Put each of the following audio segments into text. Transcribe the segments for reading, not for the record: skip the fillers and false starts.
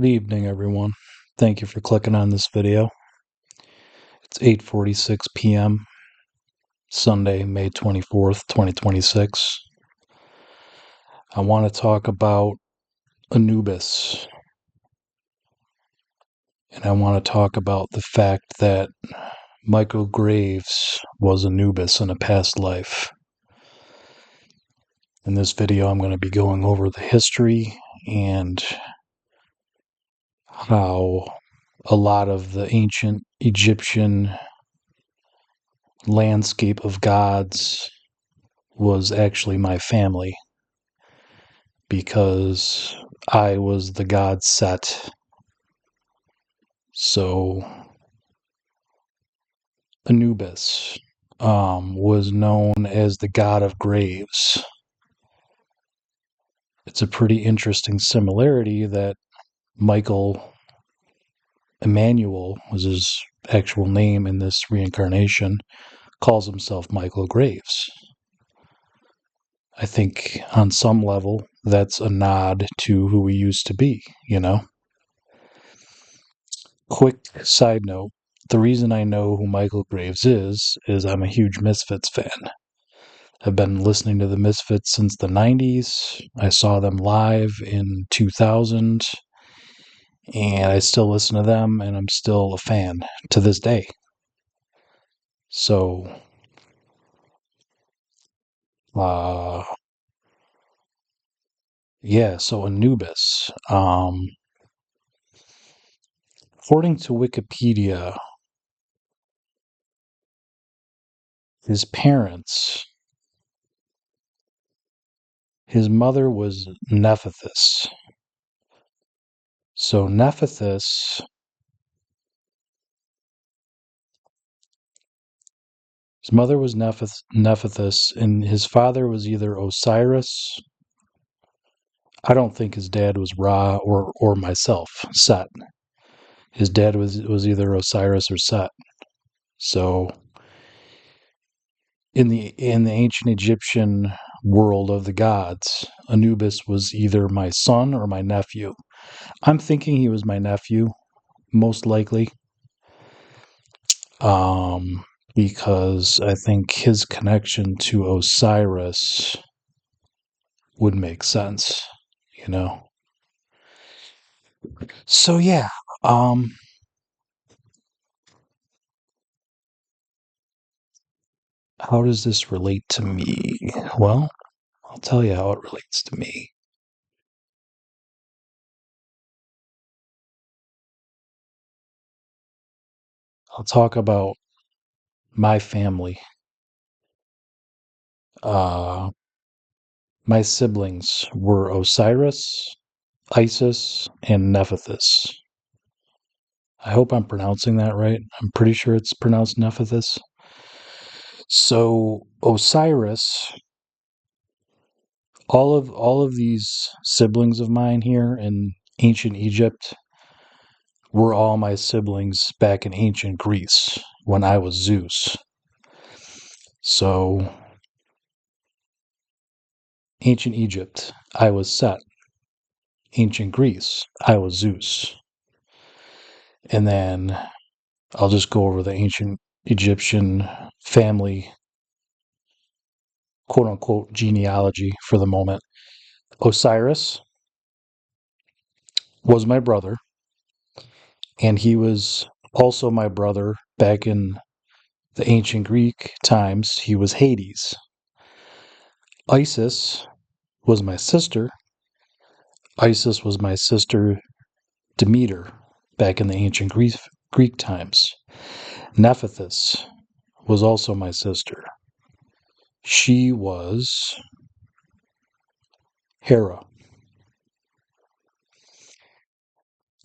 Good evening, everyone. Thank you for clicking on this video. It's 8:46 p.m. Sunday, May 24th, 2026. I want to talk about Anubis, and I want to talk about the fact that Michael Graves was Anubis in a past life. In this video, I'm going to be going over the history and how a lot of the ancient Egyptian landscape of gods was actually my family, because I was the god Set. So Anubis was known as the god of graves. It's a pretty interesting similarity that Michael Emmanuel was his actual name in this reincarnation, calls himself Michael Graves. I think on some level that's a nod to who he used to be, you know? Quick side note, the reason I know who Michael Graves is I'm a huge Misfits fan. I've been listening to the Misfits since the 90s. I saw them live in 2000, and I still listen to them, and I'm still a fan to this day. So, yeah, so Anubis. According to Wikipedia, his parents, his mother was Nephthys. So Nephthys, his mother was Nephthys, and his father was either Osiris. I don't think his dad was Ra or myself, Set. His dad was either Osiris or Set. So in the ancient Egyptian world of the gods, Anubis was either my son or my nephew. I'm thinking he was my nephew, most likely, because I think his connection to Osiris would make sense, you know. So yeah, how does this relate to me? Well, I'll tell you how it relates to me. I'll talk about my family. Uh, my siblings were Osiris, Isis, and Nephthys. I hope I'm pronouncing that right. I'm pretty sure it's pronounced Nephthys. So Osiris, all of these siblings of mine here in ancient Egypt were all my siblings back in ancient Greece when I was Zeus. So ancient Egypt, I was Set. Ancient Greece, I was Zeus. And then I'll just go over the ancient Egyptian family, quote unquote, genealogy for the moment. Osiris was my brother, and he was also my brother back in the ancient Greek times. He was Hades. Isis was my sister. Isis was my sister Demeter back in the ancient Greek times. Nephthys was also my sister. She was Hera.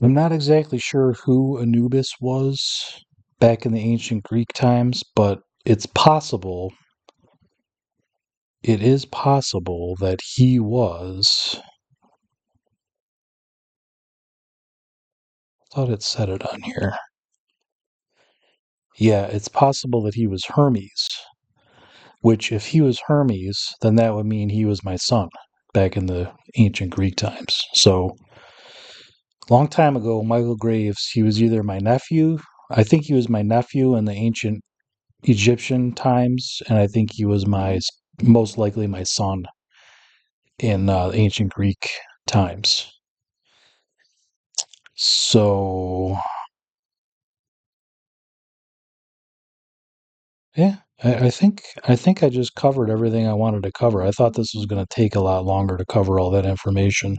I'm not exactly sure who Anubis was back in the ancient Greek times, but it's possible. It is possible that he was. I thought it said it on here. Yeah, it's possible that he was Hermes, which, if he was Hermes, then that would mean he was my son back in the ancient Greek times. So Long time ago, Michael Graves, he was either my nephew. I think he was my nephew in the ancient Egyptian times, and I think he was most likely my son in ancient Greek times. So, yeah, I think I just covered everything I wanted to cover. I thought this was going to take a lot longer to cover all that information,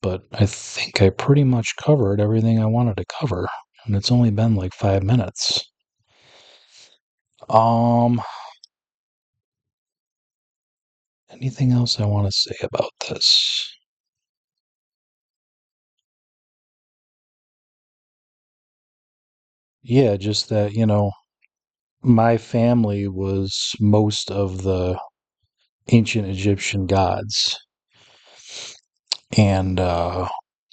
but I think I pretty much covered everything I wanted to cover, and it's only been like 5 minutes. Um, Anything else I want to say about this? Yeah, just that, my family was most of the ancient Egyptian gods. And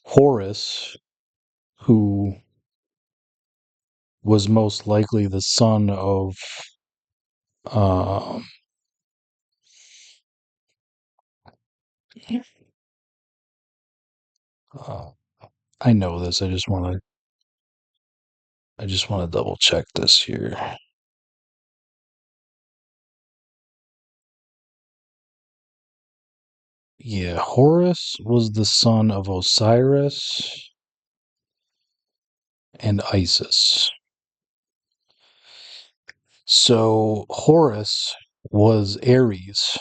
Horus, who was most likely the son of, uh, uh, I know this. I just want to double check this here. Yeah, Horus was the son of Osiris and Isis. So Horus was Ares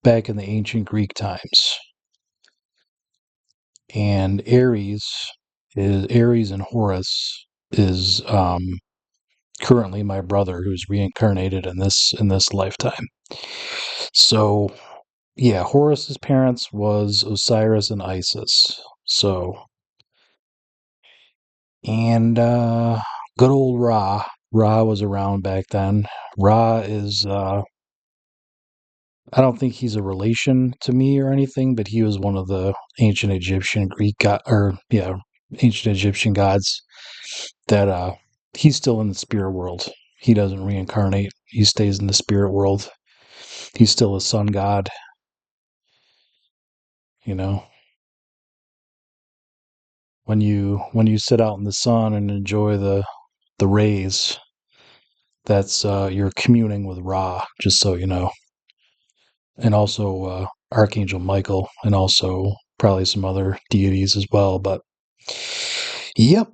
back in the ancient Greek times. And Ares and Horus is currently my brother who's reincarnated in this lifetime. So yeah, Horus's parents was Osiris and Isis. So and good old Ra. Ra was around back then. Ra is I don't think he's a relation to me or anything, but he was one of the ancient Egyptian Greek god or yeah, ancient Egyptian gods that he's still in the spirit world. He doesn't reincarnate. He stays in the spirit world. He's still a sun god, you know. When you sit out in the sun and enjoy the rays, that's you're communing with Ra, just so you know. And also Archangel Michael and also probably some other deities as well, but yep,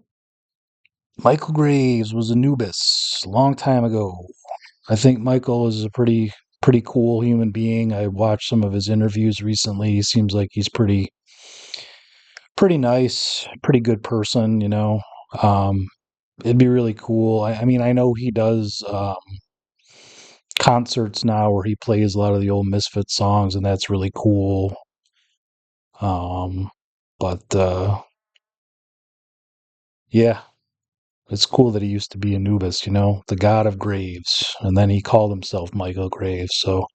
Michael Graves was Anubis a long time ago. I think Michael is a pretty cool human being. I watched some of his interviews recently. He seems like he's pretty nice, pretty good person, you know. Um, it'd be really cool. I mean, I know he does concerts now where he plays a lot of the old Misfit songs, and that's really cool. Um, but yeah, it's cool that he used to be Anubis, the god of graves, and then he called himself Michael Graves. So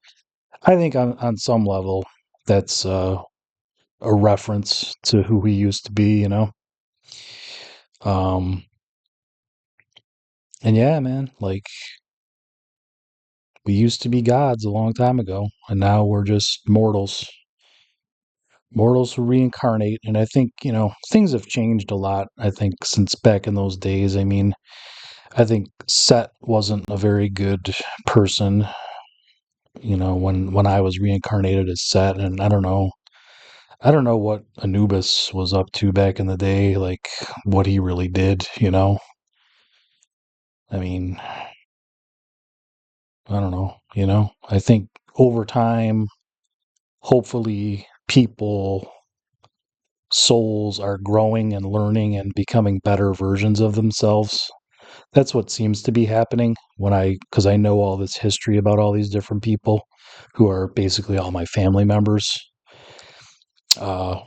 I think on some level, that's a reference to who he used to be. Um, and yeah, man, like we used to be gods a long time ago, and now we're just mortals who reincarnate. And I think, things have changed a lot, I think, since back in those days. I mean, I think Set wasn't a very good person, when I was reincarnated as Set, and I don't know what Anubis was up to back in the day, like what he really did. I mean, I don't know. I think over time, hopefully, souls are growing and learning and becoming better versions of themselves. That's what seems to be happening because I know all this history about all these different people who are basically all my family members. Uh,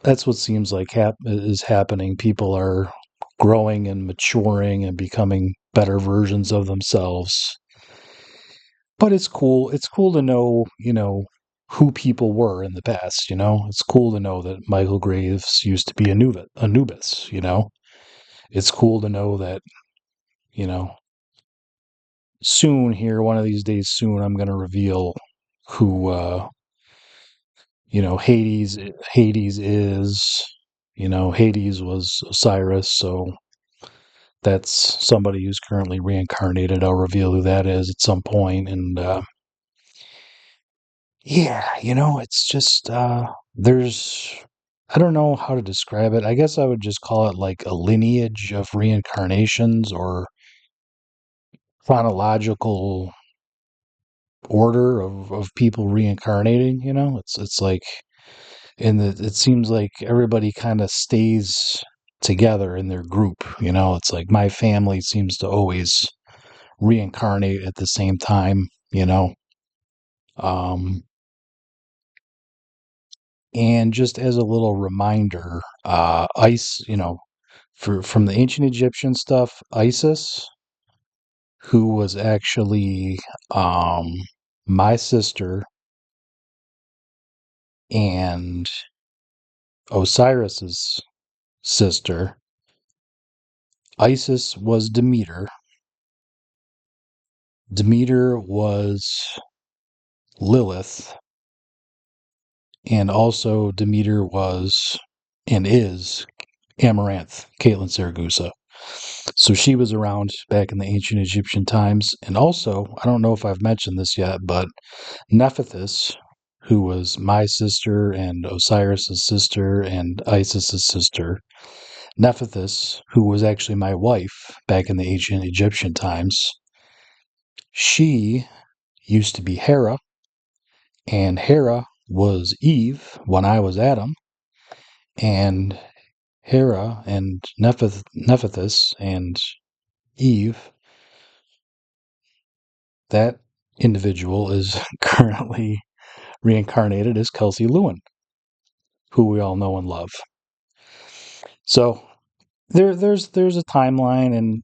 that's what seems like is happening. People are growing and maturing and becoming better versions of themselves. But it's cool. It's cool to know, who people were in the past. It's cool to know that Michael Graves used to be Anubis. It's cool to know that, you know, soon here, one of these days soon, I'm going to reveal who, Hades is. Hades was Osiris, so that's somebody who's currently reincarnated. I'll reveal who that is at some point. And yeah, it's just there's I don't know how to describe it. I guess I would just call it like a lineage of reincarnations or chronological order of people reincarnating. It's like it seems like everybody kind of stays together in their group. It's like my family seems to always reincarnate at the same time. Um, and just as a little reminder, from the ancient Egyptian stuff, Isis, who was actually um, my sister and Osiris's sister. Isis was Demeter. Demeter was Lilith, and also Demeter was and is Amaranth, Caitlin Saragusa. So she was around back in the ancient Egyptian times. And also, I don't know if I've mentioned this yet, but Nephthys, who was my sister and Osiris's sister and Isis's sister, Nephthys, who was actually my wife back in the ancient Egyptian times, she used to be Hera, and Hera was Eve when I was Adam, and Hera and Nephthys and Eve, that individual is currently reincarnated as Kelsey Lewin, who we all know and love. So there's a timeline, and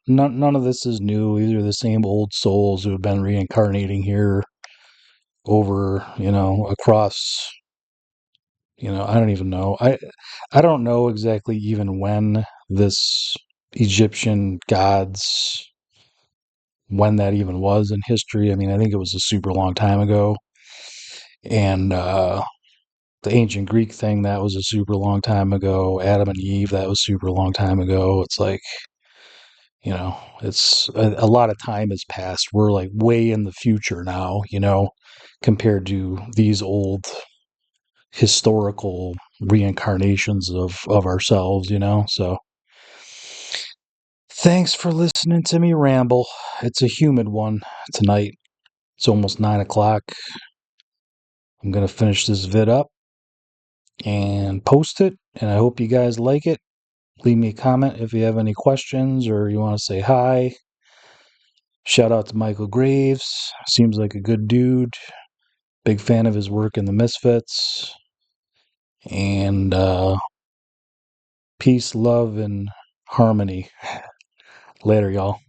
none of this is new. These are the same old souls who have been reincarnating here over across. I don't even know. I don't know exactly even when this Egyptian gods when that even was in history. I mean, I think it was a super long time ago. And the ancient Greek thing, that was a super long time ago. Adam and Eve, that was super long time ago. It's like, it's a lot of time has passed. We're like way in the future now, compared to these old historical reincarnations of ourselves. So thanks for listening to me ramble. It's a humid one tonight. It's almost 9 o'clock. I'm going to finish this vid up and post it, and I hope you guys like it. Leave me a comment if you have any questions or you want to say hi. Shout out to Michael Graves. Seems like a good dude. Big fan of his work in the Misfits. And peace, love, and harmony. Later, y'all.